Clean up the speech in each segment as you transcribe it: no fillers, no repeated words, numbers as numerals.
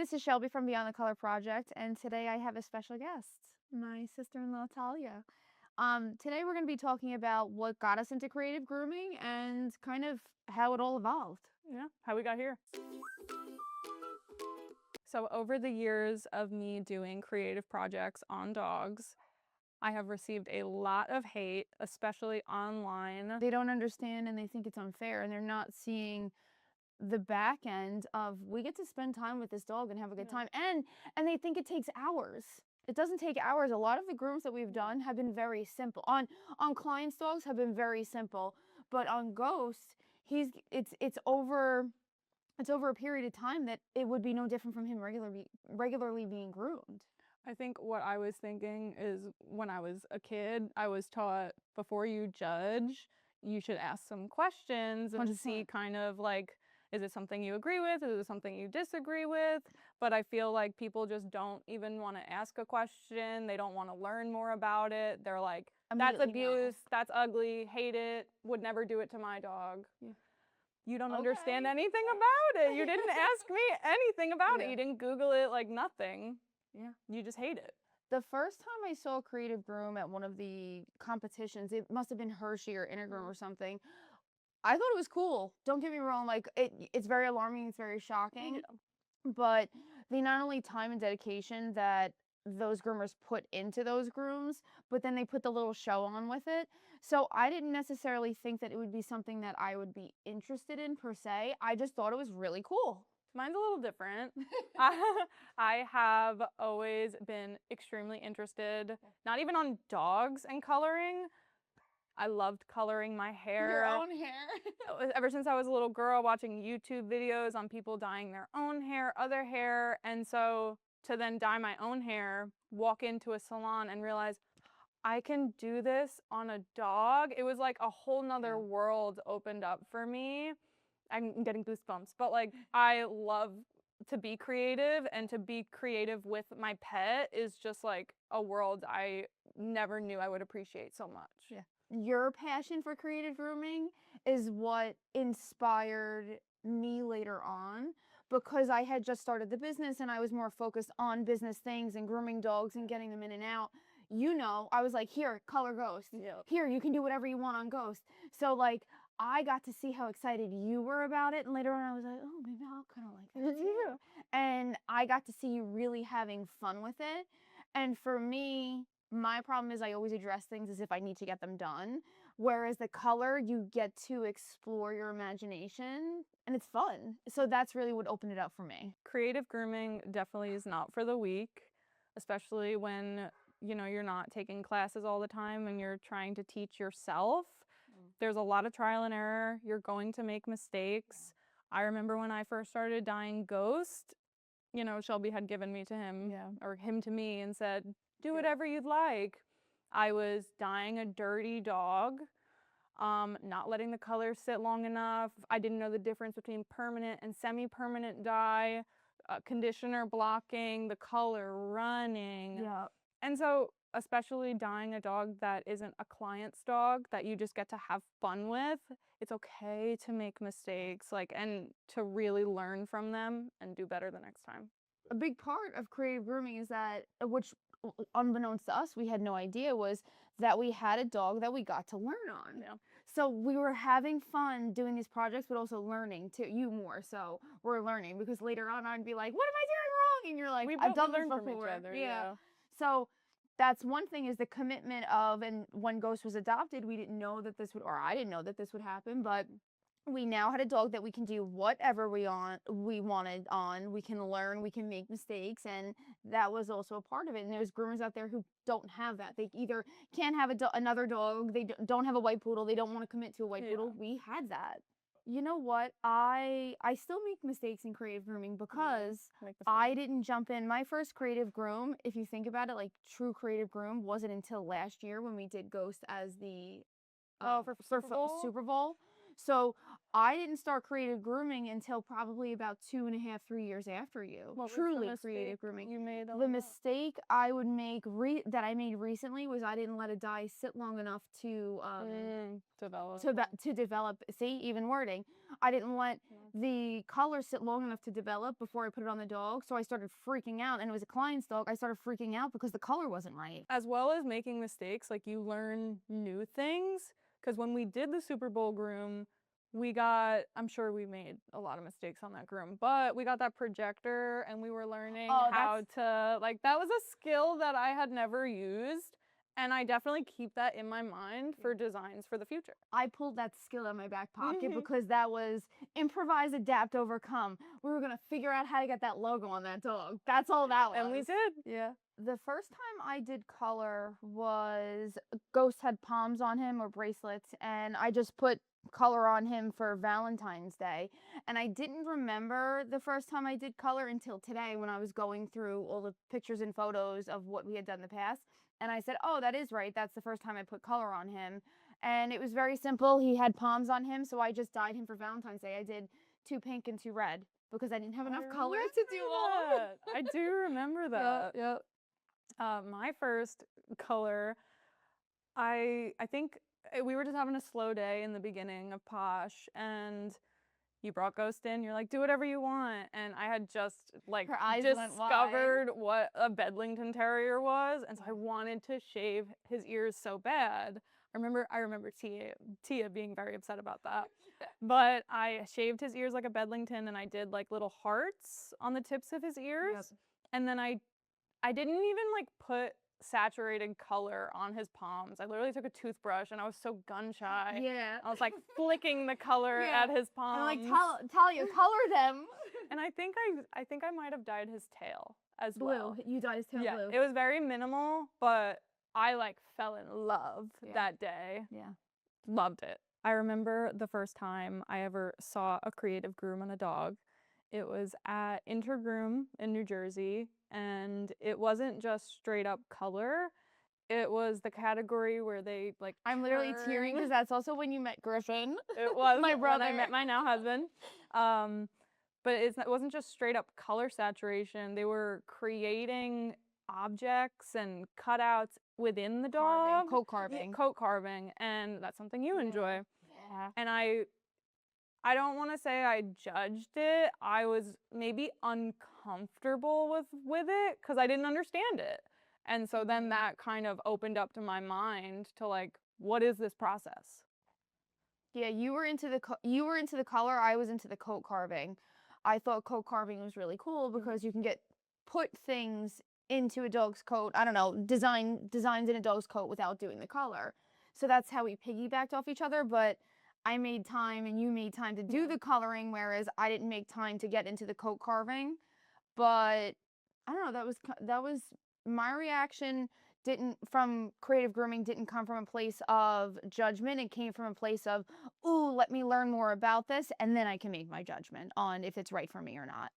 this is Shelby from Beyond the Color Project, and today I have a special guest, my sister-in-law Talia. Today we're going to be talking about what got us into creative grooming and kind of how it all evolved. Yeah, how we got here. So over the years of me doing creative projects on dogs, I have received a lot of hate, especially online. They don't understand and they think it's unfair, and they're not seeing the back end of we get to spend time with this dog and have a good time, and they think it takes hours. It doesn't take hours. A lot of the grooms that we've done have been very simple. On clients' dogs have been very simple, but on Ghost, it's over a period of time that it would be no different from him regularly being groomed. I think what I was thinking is when I was a kid, I was taught before you judge, you should ask some questions and 100%. see kind of like, is it something you agree with? Is it something you disagree with? But I feel like people just don't even want to ask a question. They don't want to learn more about it. They're like, that's abuse, that's ugly, hate it, would never do it to my dog. Yeah. You don't understand anything about it. You didn't ask me anything about it. You didn't Google it, like nothing. Yeah. You just hate it. The first time I saw a creative groom at one of the competitions, it must have been Hershey or Intergroom or something. I thought it was cool. Don't get me wrong, like it's very alarming, it's very shocking. But the not only time and dedication that those groomers put into those grooms, but then they put the little show on with it. So I didn't necessarily think that it would be something that I would be interested in per se. I just thought it was really cool. Mine's a little different. I have always been extremely interested, not even on dogs and coloring. I loved coloring my hair. Your own hair? Ever since I was a little girl, watching YouTube videos on people dyeing their own hair, other hair. And so to then dye my own hair, walk into a salon and realize I can do this on a dog. It was like a whole nother world opened up for me. I'm getting goosebumps, but like I love to be creative, and to be creative with my pet is just like a world I never knew I would appreciate so much. Yeah. Your passion for creative grooming is what inspired me later on, because I had just started the business and I was more focused on business things and grooming dogs and getting them in and out. You know, I was like, here, color Ghost. Yep. Here, you can do whatever you want on Ghost. So like, I got to see how excited you were about it, and later on I was like, oh, maybe I'll kind of like that too. And I got to see you really having fun with it. And for me, my problem is I always address things as if I need to get them done. Whereas the color, you get to explore your imagination, and it's fun. So that's really what opened it up for me. Creative grooming definitely is not for the weak, especially when, you know, you're not taking classes all the time and you're trying to teach yourself. There's a lot of trial and error. You're going to make mistakes. I remember when I first started dyeing Ghost, you know, Shelby had given me to him, or him to me, and said, do whatever you'd like. I was dyeing a dirty dog, not letting the color sit long enough. I didn't know the difference between permanent and semi-permanent dye, conditioner blocking, the color running. Yeah. And so, especially dyeing a dog that isn't a client's dog that you just get to have fun with, it's okay to make mistakes, like, and to really learn from them and do better the next time. A big part of creative grooming is that, which unbeknownst to us, we had no idea, was that we had a dog that we got to learn on. Yeah. So we were having fun doing these projects, but also learning to you more. So we're learning, because later on I'd be like, what am I doing wrong? And you're like, I've done this before. From each other, yeah. So that's one thing, is the commitment of, and when Ghost was adopted, we didn't know that this would, or I didn't know that this would happen, but we now had a dog that we can do whatever we wanted on. We can learn, we can make mistakes, and that was also a part of it. And there's groomers out there who don't have that. They either can't have another dog, they don't have a white poodle, they don't want to commit to a white poodle. We had that. You know what? I still make mistakes in creative grooming, because I didn't jump in. My first creative groom, if you think about it, like true creative groom, wasn't until last year when we did Ghost as the for Super Bowl? Super Bowl. So I didn't start creative grooming until probably about 2.5, 3 years after you. What was the Truly mistake creative grooming. you made a The lot? mistake I would make that I made recently was I didn't let a dye sit long enough to Develop. to develop. See, even wording. I didn't let the color sit long enough to develop before I put it on the dog. So I started freaking out, and it was a client's dog. I started freaking out because the color wasn't right. As well as making mistakes, like you learn new things. Because when we did the Super Bowl groom, I'm sure we made a lot of mistakes on that groom, but we got that projector and we were learning how to, like, that was a skill that I had never used. And I definitely keep that in my mind for designs for the future. I pulled that skill out of my back pocket because that was improvise, adapt, overcome. We were going to figure out how to get that logo on that dog. That's all that was. And we did. Yeah. The first time I did color was Ghost had palms on him or bracelets, and I just put color on him for Valentine's Day. And I didn't remember the first time I did color until today when I was going through all the pictures and photos of what we had done in the past. And I said, oh, that is right. That's the first time I put color on him. And it was very simple. He had palms on him, so I just dyed him for Valentine's Day. I did 2 pink and 2 red because I didn't have enough color to do all. I do remember that. Yep. My first color, I think we were just having a slow day in the beginning of Posh, and you brought Ghost in. You're like, do whatever you want, and I had just like Her eyes went discovered what a Bedlington Terrier was, and so I wanted to shave his ears so bad. I remember Tia being very upset about that. But I shaved his ears like a Bedlington, and I did like little hearts on the tips of his ears, and then I didn't even like put saturated color on his palms. I literally took a toothbrush, and I was so gun shy. Yeah. I was like flicking the color at his palms. And like, Talia, color them. And I think I might have dyed his tail as Blue. well. You dyed his tail blue. It was very minimal, but I like fell in love that day. Yeah. Loved it. I remember the first time I ever saw a creative groom on a dog. It was at Intergroom in New Jersey, and it wasn't just straight up color. It was the category where they like I'm literally tearing because that's also when you met Griffin. It was my brother. When I met my now husband. But it wasn't just straight up color saturation. They were creating objects and cutouts within the dog. Coat carving. Coat carving, and that's something you enjoy. Yeah. And I don't want to say I judged it. I was maybe uncomfortable with it because I didn't understand it. And so then that kind of opened up to my mind to like, what is this process? Yeah, you were into the color. I was into the coat carving. I thought coat carving was really cool because you can put things into a dog's coat. I don't know, designs in a dog's coat without doing the color. So that's how we piggybacked off each other. But I made time and you made time to do the coloring, whereas I didn't make time to get into the coat carving. But I don't know, that was my reaction from creative grooming didn't come from a place of judgment. It came from a place of, ooh, let me learn more about this, and then I can make my judgment on if it's right for me or not.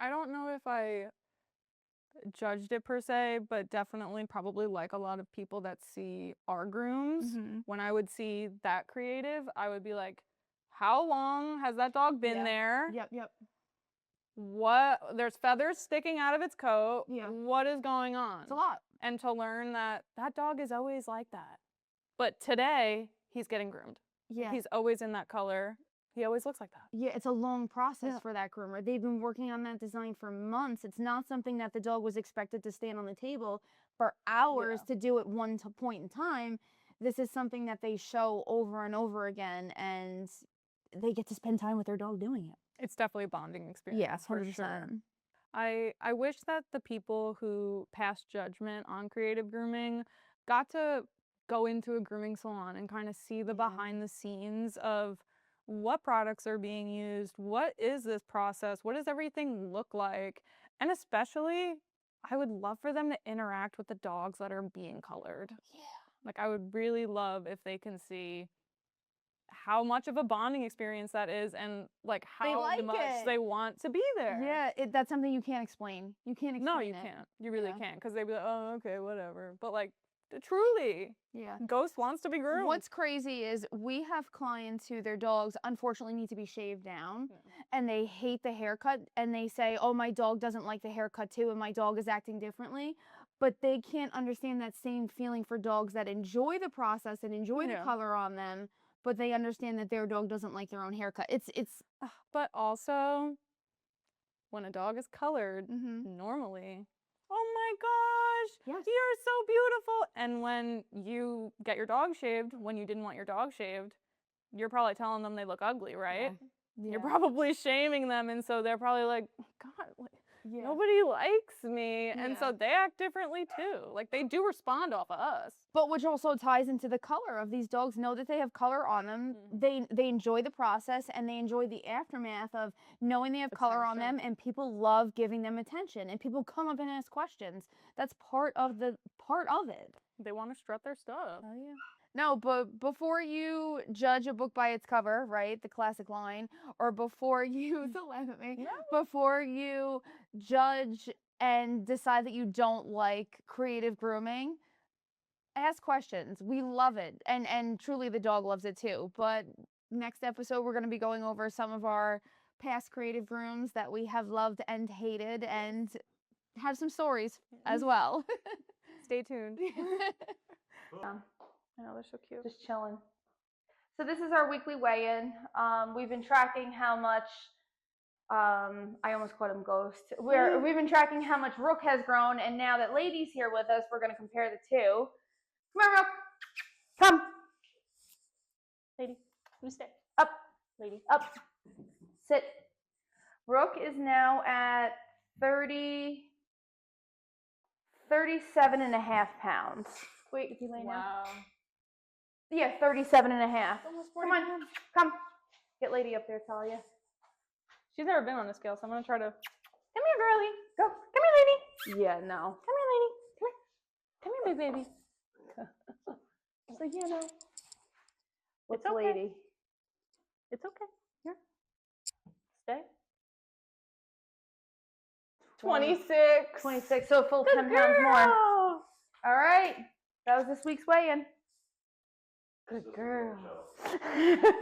I don't know if I judged it per se, but definitely probably like a lot of people that see our grooms, when I would see that creative, I would be like, how long has that dog been there? Yep. There's feathers sticking out of its coat. Yeah. What is going on? It's a lot. And to learn that dog is always like that. But today, he's getting groomed. Yeah. He's always in that color. He always looks like that. Yeah, it's a long process for that groomer. They've been working on that design for months. It's not something that the dog was expected to stand on the table for hours to do at one point in time. This is something that they show over and over again, and they get to spend time with their dog doing it. It's definitely a bonding experience. Yeah, 100%. For sure. I wish that the people who pass judgment on creative grooming got to go into a grooming salon and kind of see the behind the scenes of what products are being used, what is this process, what does everything look like, and especially I would love for them to interact with the dogs that are being colored. Yeah. Like I would really love if they can see how much of a bonding experience that is and like how much they want to be there. Yeah, that's something you can't explain. You can't explain No, you can't. You really can't, because they'd be like, oh, okay, whatever. But like Truly. Yeah. Ghost wants to be groomed. What's crazy is we have clients who their dogs unfortunately need to be shaved down and they hate the haircut and they say, oh, my dog doesn't like the haircut too and my dog is acting differently. But they can't understand that same feeling for dogs that enjoy the process and enjoy the color on them, but they understand that their dog doesn't like their own haircut. It's But also, when a dog is colored, normally, oh my gosh, you're so beautiful. And when you get your dog shaved, when you didn't want your dog shaved, you're probably telling them they look ugly, right? Yeah. You're probably shaming them, and so they're probably like, God, nobody likes me. And so they act differently too. Like, they do respond off of us. But which also ties into the color of these dogs know that they have color on them. They enjoy the process and they enjoy the aftermath of knowing they have color on them, and people love giving them attention and people come up and ask questions. That's part of it. They want to strut their stuff. Oh yeah. No, but before you judge a book by its cover, right? The classic line, or before you don't laugh at me. Before you judge and decide that you don't like creative grooming, ask questions. We love it. And truly the dog loves it too. But next episode we're going to be going over some of our past creative grooms that we have loved and hated and have some stories as well. Stay tuned. I know, they're so cute. Just chilling. So this is our weekly weigh-in. We've been tracking how much I almost called him Ghost. We've been tracking how much Rook has grown, and now that Lady's here with us, we're going to compare the two. Come on, Rook. Come. Lady, you stay. Up. Lady, up. Sit. Rook is now at 37 and a half pounds. Wait, if you lay down. Wow. Yeah, 37 and a half. Come on, come. Get Lady up there, Talia. She's never been on the scale, so I'm going to try to... Come here, girlie. Go. Come here, Lady. Yeah, no. Come here, Lady. Come here. Come here, big baby. It's like, yeah, no. What's okay. Lady? It's okay. Here. Stay. 26. 26, so a full 10 pounds more. All right. That was this week's weigh-in. Good girl.